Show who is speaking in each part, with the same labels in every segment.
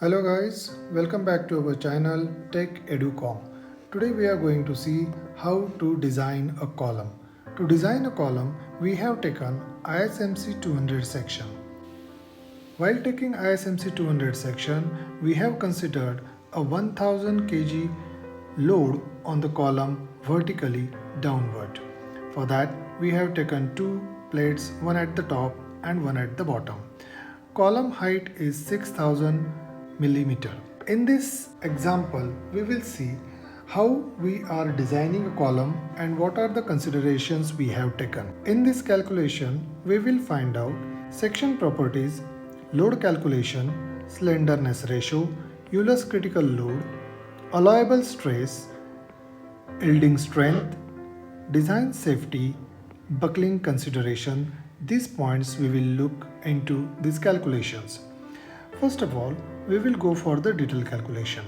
Speaker 1: Hello guys, welcome back to our channel Tech Educom. Today we are going to see how to design a column. To design a column, we have taken ISMC 200 section. While taking ISMC 200 section, we have considered a 1000 kg load on the column vertically downward. For that, we have taken two plates, one at the top and one at the bottom. Column height is 6000 millimeter. In this example, we will see how we are designing a column and what are the considerations we have taken. In this calculation, we will find out section properties, load calculation, slenderness ratio, Euler's critical load, allowable stress, yielding strength, design safety, buckling consideration. These points we will look into these calculations. First of all, we will go for the detailed calculation.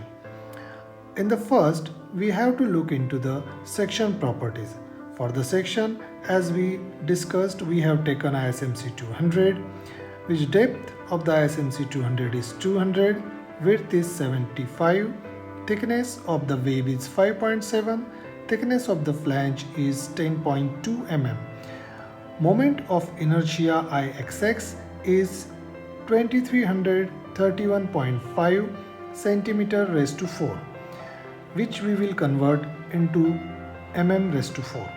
Speaker 1: In the first, we have to look into the section properties. For the section, as we discussed, we have taken ISMC 200, which depth of the ISMC 200 is 200, width is 75, thickness of the wave is 5.7, thickness of the flange is 10.2 mm. Moment of inertia Ixx is 2331.5 centimeter raised to 4, which we will convert into mm raised to 4.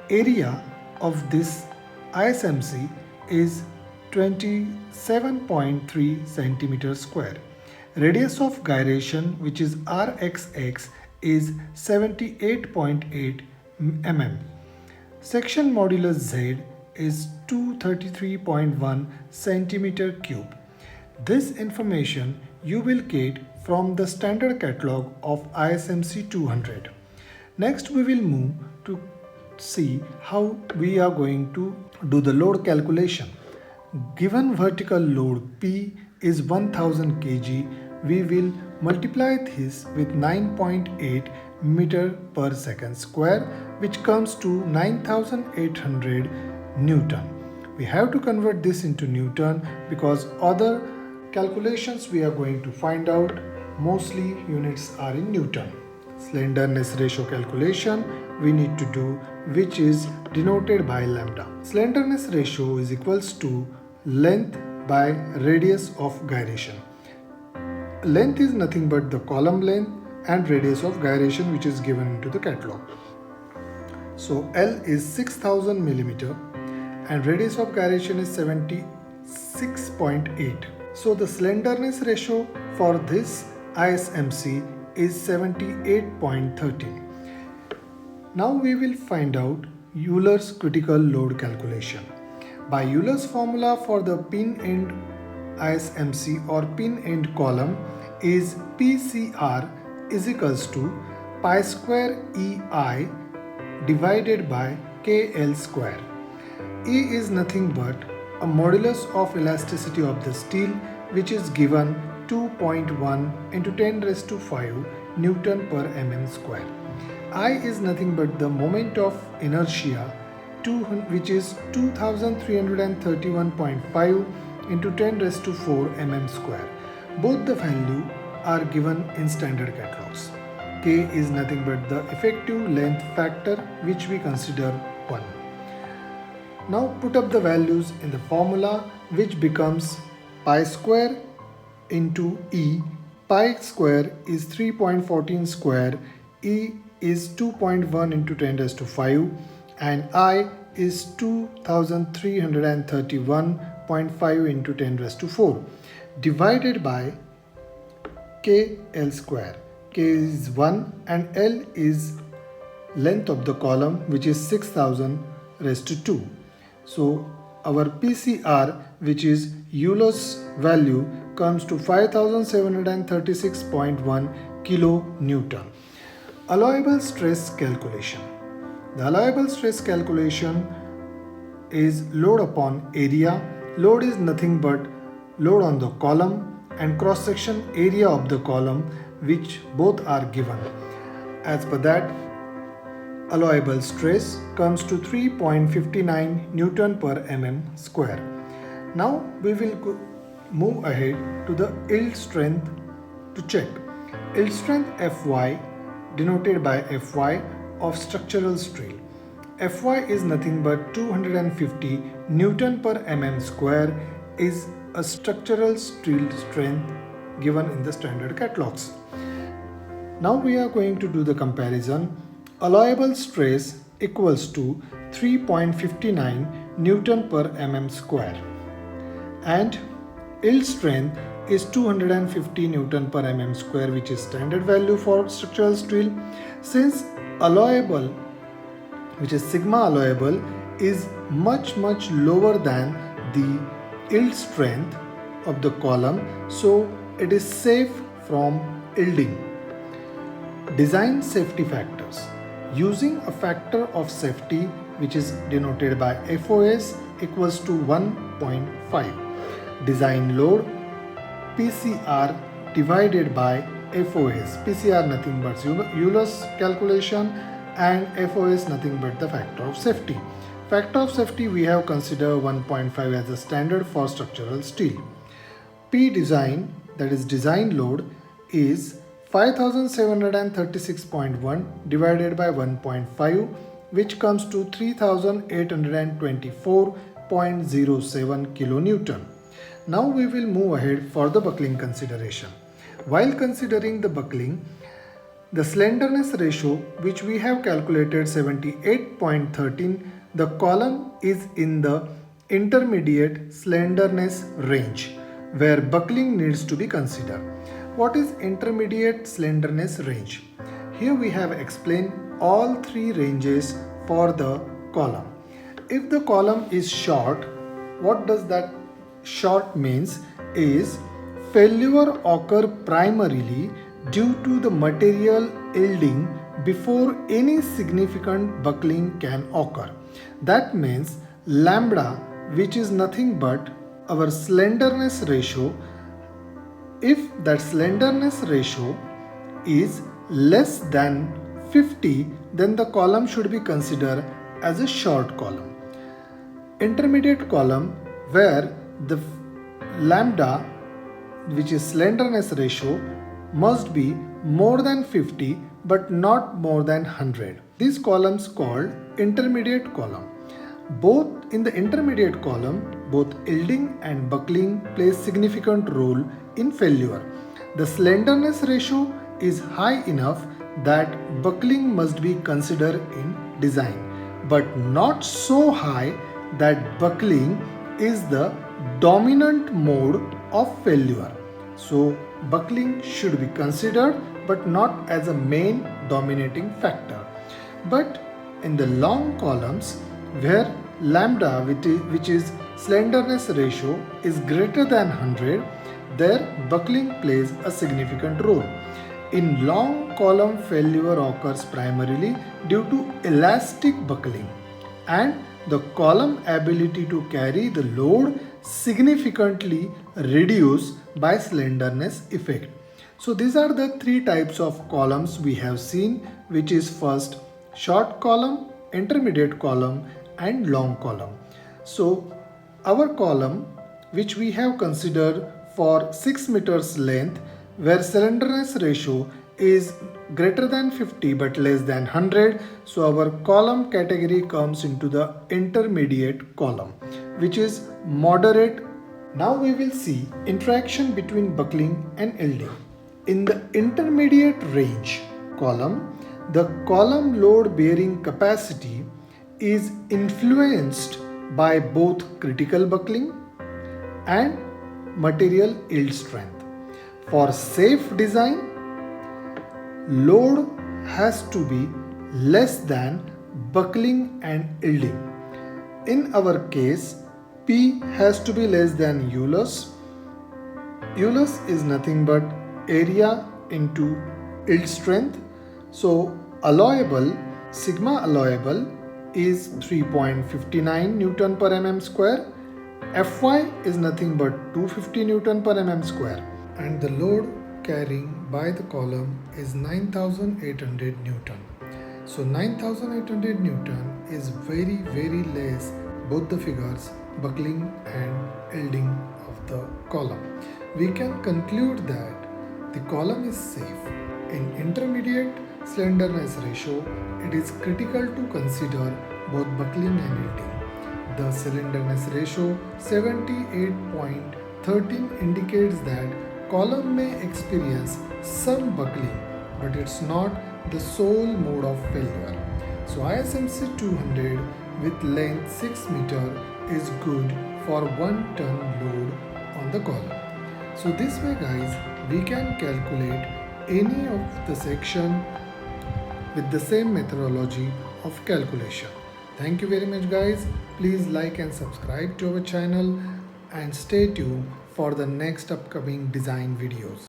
Speaker 1: Area of this ISMC is 27.3 centimeter square. Radius of gyration, which is Rxx, is 78.8 mm. Section modulus Z is 233.1 centimeter cube. This information you will get from the standard catalog of ISMC 200. Next, we will move to see how we are going to do the load calculation. Given vertical load P is 1000 kg, we will multiply this with 9.8 meter per second square, which comes to 9800 Newton. We have to convert this into Newton because other calculations we are going to find out, mostly units are in Newton. Slenderness ratio calculation we need to do, which is denoted by lambda. Slenderness ratio is equals to length by radius of gyration. Length is nothing but the column length and radius of gyration, which is given into the catalog. So L is 6000 millimeter and radius of gyration is 76.8. So the slenderness ratio for this ISMC is 78.13. Now we will find out Euler's critical load calculation. By Euler's formula for the pin end ISMC or pin end column is PCR is equals to pi square EI divided by KL square. E is nothing but a modulus of elasticity of the steel, which is given 2.1 into 10 raised to 5 Newton per mm square. I is nothing but the moment of inertia, which is 2331.5 into 10 raised to 4 mm square. Both the value are given in standard catalogs. K is nothing but the effective length factor, which we consider 1. Now put up the values in the formula, which becomes pi square into E. Pi square is 3.14 square, E is 2.1 into 10 raised to 5 and I is 2331.5 into 10 raised to 4 divided by KL square. K is 1 and L is length of the column, which is 6000 raised to 2. So our PCR, which is Euler's value, comes to 5736.1 kilo Newton. Allowable stress calculation. The allowable stress calculation is load upon area. Load is nothing but load on the column and cross section area of the column, which both are given. As per that, allowable stress comes to 3.59 Newton per mm square. Now we will move ahead to the yield strength to check. Yield strength Fy, denoted by Fy of structural steel. Fy is nothing but 250 Newton per mm square is a structural steel strength given in the standard catalogs. Now we are going to do the comparison. Allowable stress equals to 3.59 Newton per mm square and yield strength is 250 Newton per mm square, which is standard value for structural steel. Since allowable, which is sigma allowable, is much lower than the yield strength of the column, so it is safe from yielding. Design safety factors. Using a factor of safety which is denoted by FOS equals to 1.5. Design load PCR divided by FOS. PCR nothing but Euler's calculation and FOS nothing but the factor of safety. Factor of safety we have considered 1.5 as a standard for structural steel. P design, that is design load, is 5736.1 divided by 1.5, which comes to 3824.07 kilonewton. Now we will move ahead for the buckling consideration. While considering the buckling, the slenderness ratio, which we have calculated 78.13, the column is in the intermediate slenderness range where buckling needs to be considered. What is intermediate slenderness range? Here we have explained all three ranges for the column. If the column is short, what does that short means is failure occur primarily due to the material yielding before any significant buckling can occur. That means lambda, which is nothing but our slenderness ratio. If that slenderness ratio is less than 50, then the column should be considered as a short column. Intermediate column, where the lambda, which is slenderness ratio, must be more than 50 but not more than 100. These columns called intermediate column. Both in the intermediate column, both yielding and buckling play significant role in failure. The slenderness ratio is high enough that buckling must be considered in design, but not so high that buckling is the dominant mode of failure. So buckling should be considered but not as a main dominating factor. But in the long columns, where lambda, which is slenderness ratio, is greater than 100, there buckling plays a significant role. In long column, failure occurs primarily due to elastic buckling and the column ability to carry the load significantly reduced by slenderness effect. So these are the three types of columns we have seen, which is first short column, intermediate column and long column. So our column, which we have considered for 6 meters length, where slenderness ratio is greater than 50 but less than 100, so our column category comes into the intermediate column, which is moderate. Now we will see interaction between buckling and yielding. In the intermediate range column, the column load bearing capacity is influenced by both critical buckling and material yield strength. For safe design, load has to be less than buckling and yielding. In our case, P has to be less than Euler's. Euler's is nothing but area into yield strength. So allowable, sigma allowable is 3.59 Newton per mm square. Fy is nothing but 250 Newton per mm square. And the load carrying by the column is 9800 Newton. So 9800 Newton is very less, both the figures, buckling and yielding of the column. We can conclude that the column is safe. In intermediate slenderness ratio, it is critical to consider both buckling and yielding. The slenderness ratio 78.13 indicates that column may experience some buckling, but it's not the sole mode of failure. So ISMC 200 with length 6 meter is good for 1 ton load on the column. So this way guys, we can calculate any of the section with the same methodology of calculation. Thank you very much guys. Please like and subscribe to our channel and stay tuned for the next upcoming design videos.